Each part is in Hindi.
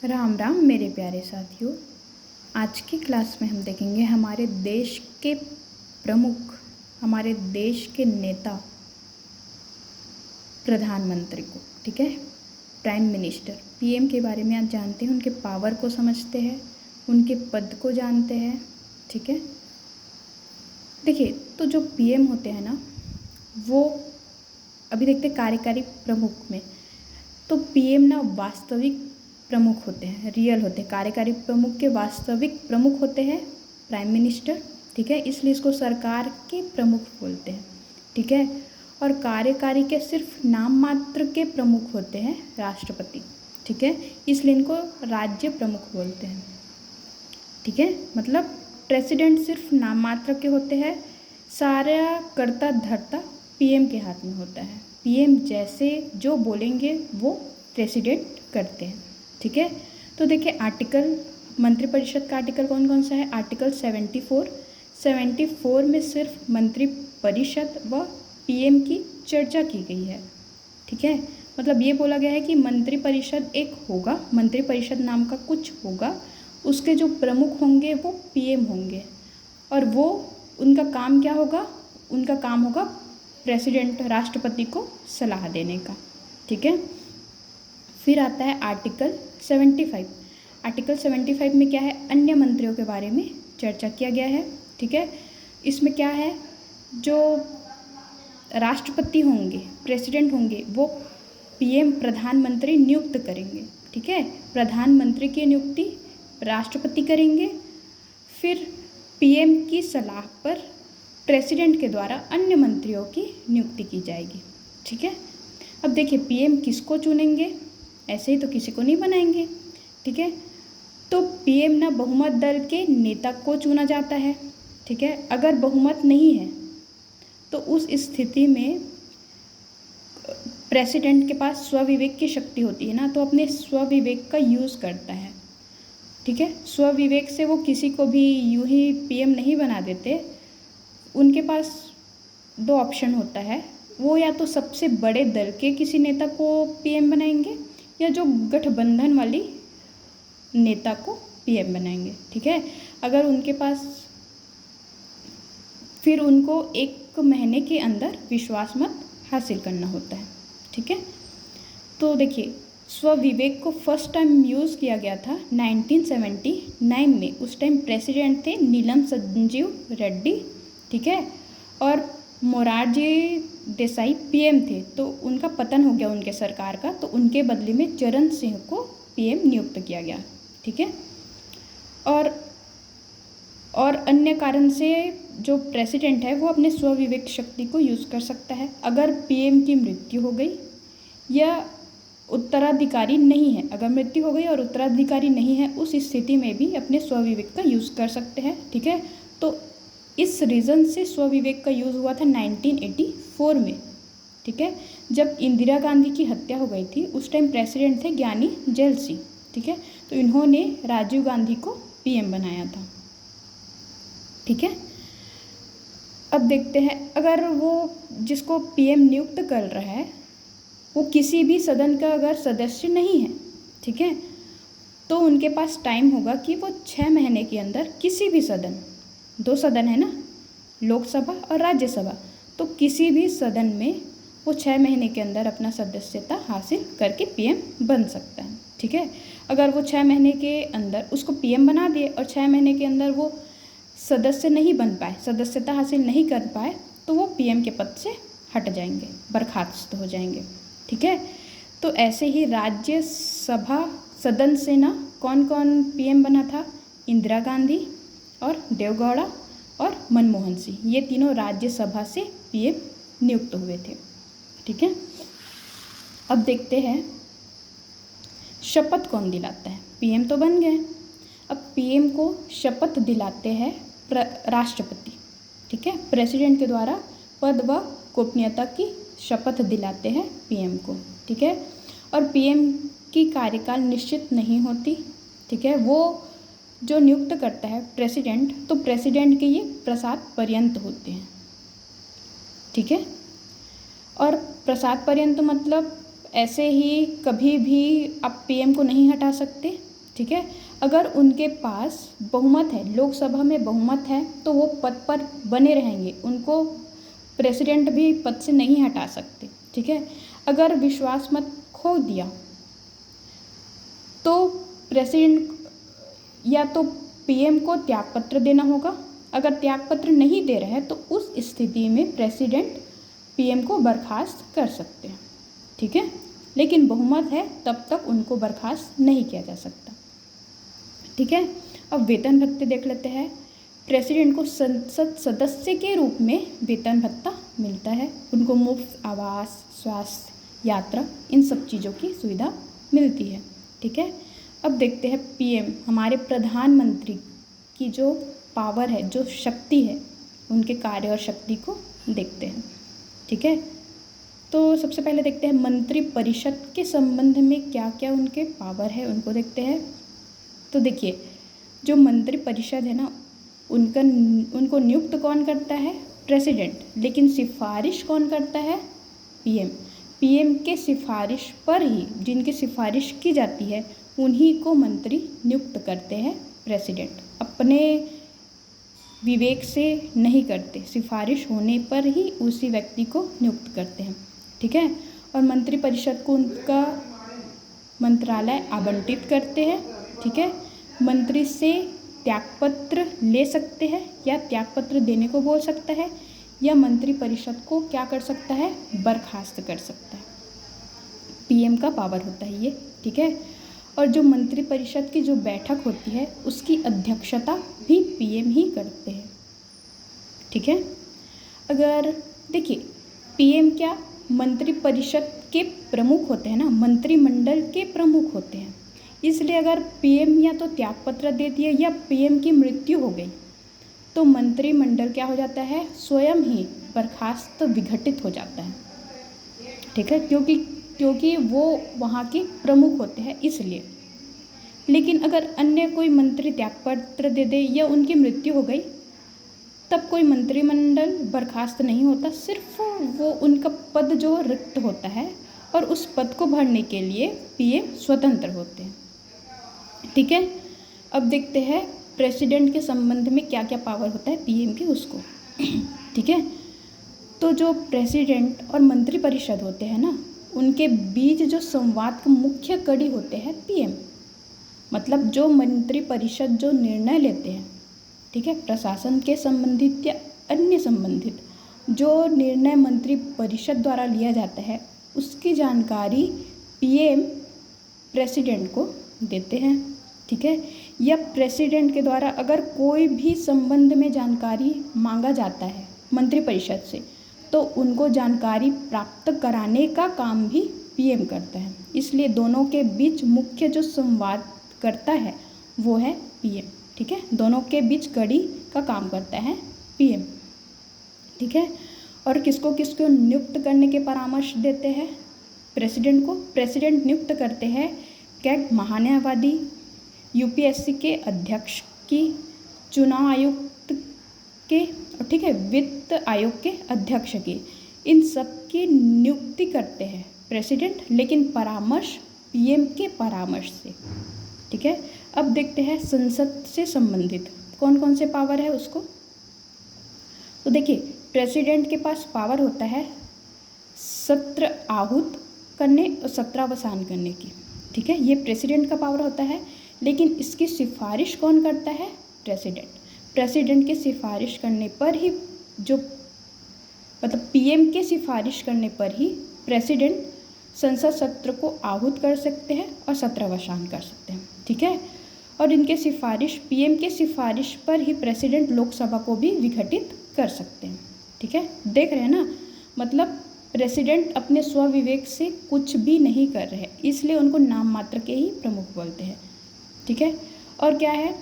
राम राम मेरे प्यारे साथियों। आज की क्लास में हम देखेंगे हमारे देश के प्रमुख, हमारे देश के नेता, प्रधानमंत्री को, ठीक है, प्राइम मिनिस्टर, पीएम के बारे में आज जानते हैं, उनके पावर को समझते हैं, उनके पद को जानते हैं, ठीक है। देखिए, तो जो पीएम होते हैं ना, वो अभी देखते हैं कार्यकारी प्रमुख में, तो पीएम ना वास्तविक प्रमुख होते हैं, रियल होते हैं। कार्यकारी प्रमुख के वास्तविक प्रमुख होते हैं प्राइम मिनिस्टर, ठीक है, इसलिए इसको सरकार के प्रमुख बोलते हैं, ठीक है। और कार्यकारी के सिर्फ नाम मात्र के प्रमुख होते हैं राष्ट्रपति, ठीक है, इसलिए इनको राज्य प्रमुख बोलते हैं, ठीक है। मतलब प्रेसिडेंट सिर्फ नाम मात्र के होते हैं, सारा कर्ता धर्ता पीएम के हाथ में होता है। पीएम जैसे जो बोलेंगे वो प्रेसिडेंट करते हैं, ठीक है। तो देखिए, आर्टिकल, मंत्रिपरिषद का आर्टिकल कौन कौन सा है? आर्टिकल 74 में सिर्फ मंत्रिपरिषद व पीएम की चर्चा की गई है, ठीक है। मतलब ये बोला गया है कि मंत्रिपरिषद एक होगा, मंत्रिपरिषद नाम का कुछ होगा, उसके जो प्रमुख होंगे वो पीएम होंगे, और वो उनका काम क्या होगा? उनका काम होगा प्रेसिडेंट, राष्ट्रपति को सलाह देने का, ठीक है। फिर आता है आर्टिकल 75। आर्टिकल 75 में क्या है? अन्य मंत्रियों के बारे में चर्चा किया गया है, ठीक है। इसमें क्या है? जो राष्ट्रपति होंगे, प्रेसिडेंट होंगे, वो पीएम, प्रधानमंत्री नियुक्त करेंगे, ठीक है। प्रधानमंत्री की नियुक्ति राष्ट्रपति करेंगे, फिर पीएम की सलाह पर प्रेसिडेंट के द्वारा अन्य मंत्रियों की नियुक्ति की जाएगी, ठीक है। अब देखिए, पीएम किसको चुनेंगे? ऐसे ही तो किसी को नहीं बनाएंगे, ठीक है। तो पीएम ना बहुमत दल के नेता को चुना जाता है, ठीक है। अगर बहुमत नहीं है तो उस स्थिति में प्रेसिडेंट के पास स्वविवेक की शक्ति होती है ना, तो अपने स्वविवेक का यूज़ करता है, ठीक है। स्वविवेक से वो किसी को भी यूं ही पीएम नहीं बना देते। उनके पास दो ऑप्शन होता है, वो या तो सबसे बड़े दल के किसी नेता को पीएम बनाएंगे, या जो गठबंधन वाली नेता को पीएम बनाएंगे, ठीक है। अगर उनके पास, फिर उनको 1 महीने के अंदर विश्वास मत हासिल करना होता है, ठीक है। तो देखिए, स्वविवेक को फर्स्ट टाइम यूज़ किया गया था 1979 में। उस टाइम प्रेसिडेंट थे नीलम संजीव रेड्डी, ठीक है, और मोरारजी देसाई पीएम थे। तो उनका पतन हो गया उनके सरकार का, तो उनके बदले में चरण सिंह को पीएम नियुक्त किया गया, ठीक है। और अन्य कारण से जो प्रेसिडेंट है वो अपने स्वविवेक शक्ति को यूज़ कर सकता है। अगर पीएम की मृत्यु हो गई या उत्तराधिकारी नहीं है, अगर मृत्यु हो गई और उत्तराधिकारी नहीं है, उस स्थिति में भी अपने स्वविवेक का यूज़ कर सकते हैं, ठीक है। तो इस रीज़न से स्वविवेक का यूज़ हुआ था 1984 में, ठीक है, जब इंदिरा गांधी की हत्या हो गई थी। उस टाइम प्रेसिडेंट थे ज्ञानी जैल सिंह, ठीक है, तो इन्होंने राजीव गांधी को पीएम बनाया था, ठीक है। अब देखते हैं, अगर वो जिसको पीएम नियुक्त कर रहा है वो किसी भी सदन का अगर सदस्य नहीं है, ठीक है, तो उनके पास टाइम होगा कि वो 6 महीने के अंदर किसी भी सदन, 2 सदन है ना, लोकसभा और राज्यसभा, तो किसी भी सदन में वो 6 महीने के अंदर अपना सदस्यता हासिल करके पीएम बन सकता है, ठीक है। अगर वो 6 महीने के अंदर उसको पीएम बना दिए और 6 महीने के अंदर वो सदस्य नहीं बन पाए, सदस्यता हासिल नहीं कर पाए, तो वो पीएम के पद से हट जाएंगे, बर्खास्त हो जाएंगे, ठीक है। तो ऐसे ही राज्यसभा सदन से ना कौन कौन पीएम बना था? इंदिरा गांधी और देवगौड़ा और मनमोहन सिंह, ये तीनों राज्यसभा से पीएम नियुक्त हुए थे, ठीक है। अब देखते हैं शपथ कौन दिलाता है? पीएम तो बन गए, अब पीएम को शपथ दिलाते हैं राष्ट्रपति, ठीक है। प्रेसिडेंट के द्वारा पद व गोपनीयता की शपथ दिलाते हैं पीएम को, ठीक है। और पीएम की कार्यकाल निश्चित नहीं होती, ठीक है। वो जो नियुक्त करता है प्रेसिडेंट, तो प्रेसिडेंट के ये प्रसाद पर्यंत होते हैं, ठीक है। और प्रसाद पर्यंत मतलब ऐसे ही कभी भी आप पीएम को नहीं हटा सकते, ठीक है। अगर उनके पास बहुमत है, लोकसभा में बहुमत है, तो वो पद पर बने रहेंगे, उनको प्रेसिडेंट भी पद से नहीं हटा सकते, ठीक है। अगर विश्वास मत खो दिया तो प्रेसिडेंट या तो पीएम को त्यागपत्र देना होगा। अगर त्यागपत्र नहीं दे रहे हैं तो उस स्थिति में प्रेसिडेंट पीएम को बर्खास्त कर सकते हैं, ठीक है। लेकिन बहुमत है तब तक उनको बर्खास्त नहीं किया जा सकता, ठीक है। अब वेतन भत्ते देख लेते हैं। प्रेसिडेंट को संसद सदस्य के रूप में वेतन भत्ता मिलता है। उनको मुफ्त आवास, स्वास्थ्य, यात्रा, इन सब चीज़ों की सुविधा मिलती है, ठीक है। अब देखते हैं पीएम, हमारे प्रधानमंत्री की जो पावर है, जो शक्ति है, उनके कार्य और शक्ति को देखते हैं, ठीक है। तो सबसे पहले देखते हैं मंत्रिपरिषद के संबंध में क्या क्या उनके पावर है, उनको देखते हैं। तो देखिए, जो मंत्रिपरिषद है ना, उनको नियुक्त कौन करता है? प्रेसिडेंट। लेकिन सिफारिश कौन करता है? पीएम। पीएम के सिफारिश पर ही, जिनकी सिफारिश की जाती है, उन्हीं को मंत्री नियुक्त करते हैं प्रेसिडेंट। अपने विवेक से नहीं करते, सिफारिश होने पर ही उसी व्यक्ति को नियुक्त करते हैं, ठीक है। और मंत्रिपरिषद को उनका मंत्रालय आवंटित करते हैं, ठीक है। मंत्री से त्यागपत्र ले सकते हैं या त्यागपत्र देने को बोल सकता है, या मंत्रिपरिषद को क्या कर सकता है? बर्खास्त कर सकता है। पीएम का पावर होता है ये, ठीक है। और जो मंत्रिपरिषद की जो बैठक होती है, उसकी अध्यक्षता भी पीएम ही करते हैं, ठीक है। अगर देखिए, पीएम क्या मंत्रिपरिषद के प्रमुख होते हैं ना, मंत्रिमंडल के प्रमुख होते हैं। इसलिए अगर पीएम या तो त्यागपत्र दे दिए या पीएम की मृत्यु हो गई तो मंत्रिमंडल क्या हो जाता है? स्वयं ही बर्खास्त, विघटित हो जाता है, ठीक है, क्योंकि वो वहाँ के प्रमुख होते हैं, इसलिए। लेकिन अगर अन्य कोई मंत्री त्यागपत्र दे दे या उनकी मृत्यु हो गई, तब कोई मंत्रिमंडल बर्खास्त नहीं होता, सिर्फ वो उनका पद जो रिक्त होता है और उस पद को भरने के लिए पीएम स्वतंत्र होते हैं, ठीक है। अब देखते हैं प्रेसिडेंट के संबंध में क्या क्या पावर होता है पीएम के, उसको, ठीक है। तो जो प्रेसिडेंट और मंत्रिपरिषद होते हैं ना, उनके बीच जो संवाद का मुख्य कड़ी होते हैं पीएम। मतलब जो मंत्रिपरिषद जो निर्णय लेते हैं, ठीक है, प्रशासन के संबंधित या अन्य संबंधित जो निर्णय मंत्रिपरिषद द्वारा लिया जाता है, उसकी जानकारी पीएम प्रेसिडेंट को देते हैं, ठीक है। या प्रेसिडेंट के द्वारा अगर कोई भी संबंध में जानकारी मांगा जाता है मंत्रिपरिषद से, तो उनको जानकारी प्राप्त कराने का काम भी पीएम करता है। इसलिए दोनों के बीच मुख्य जो संवाद करता है वो है पीएम, ठीक है। दोनों के बीच कड़ी का काम करता है पीएम, ठीक है। और किसको किसको नियुक्त करने के परामर्श देते हैं? प्रेसिडेंट को। प्रेसिडेंट नियुक्त करते हैं क्या? महान्यायवादी, यूपीएससी के अध्यक्ष की, चुनाव आयुक्त के, ठीक है, वित्त आयोग के अध्यक्ष की, इन सब की नियुक्ति करते हैं प्रेसिडेंट, लेकिन परामर्श पीएम के परामर्श से, ठीक है। अब देखते हैं संसद से संबंधित कौन कौन से पावर है उसको। तो देखिए, प्रेसिडेंट के पास पावर होता है सत्र आहूत करने और सत्रावसान करने की, ठीक है, ये प्रेसिडेंट का पावर होता है। लेकिन इसकी सिफारिश कौन करता है? प्रेसिडेंट। प्रेसिडेंट के सिफारिश करने पर ही मतलब पीएम के सिफारिश करने पर ही प्रेसिडेंट संसद सत्र को आहूत कर सकते हैं और सत्रावसान कर सकते हैं, ठीक है। और इनके सिफारिश, पीएम के सिफारिश पर ही प्रेसिडेंट लोकसभा को भी विघटित कर सकते हैं, ठीक है। देख रहे हैं ना, मतलब प्रेसिडेंट अपने स्वविवेक से कुछ भी नहीं कर रहे, इसलिए उनको नाम मात्र के ही प्रमुख बोलते हैं, ठीक है। और क्या है,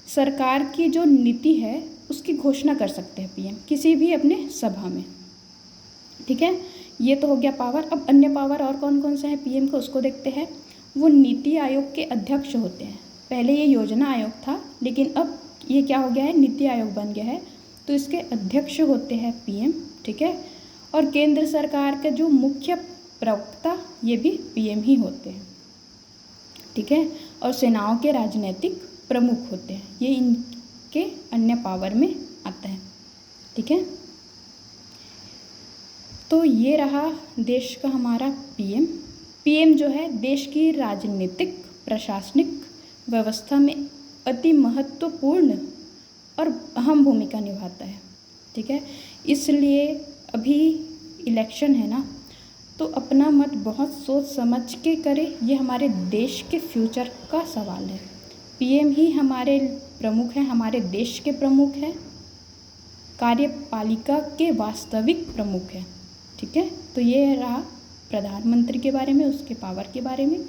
सरकार की जो नीति है उसकी घोषणा कर सकते हैं पीएम किसी भी अपने सभा में, ठीक है। ये तो हो गया पावर। अब अन्य पावर और कौन कौन सा है पीएम को, उसको देखते हैं। वो नीति आयोग के अध्यक्ष होते हैं। पहले ये योजना आयोग था, लेकिन अब ये क्या हो गया है? नीति आयोग बन गया है। तो इसके अध्यक्ष होते हैं पीएम, ठीक है। और केंद्र सरकार के जो मुख्य प्रवक्ता, ये भी पीएम ही होते हैं, ठीक है। और सेनाओं के राजनीतिक प्रमुख होते हैं। ये इनके अन्य पावर में आता है। ठीक है, तो ये रहा देश का हमारा पीएम। पीएम जो है देश की राजनीतिक प्रशासनिक व्यवस्था में अति महत्वपूर्ण और अहम भूमिका निभाता है। ठीक है, इसलिए अभी इलेक्शन है ना, तो अपना मत बहुत सोच समझ के करें। ये हमारे देश के फ्यूचर का सवाल है। पीएम ही हमारे प्रमुख हैं, हमारे देश के प्रमुख हैं, कार्यपालिका के वास्तविक प्रमुख हैं। ठीक है, तो ये रहा प्रधानमंत्री के बारे में, उसके पावर के बारे में।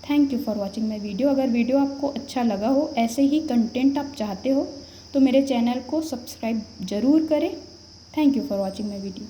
Thank you for watching my video. अगर वीडियो आपको अच्छा लगा हो, ऐसे ही कंटेंट आप चाहते हो, तो मेरे चैनल को सब्सक्राइब ज़रूर करें। Thank you for watching my video.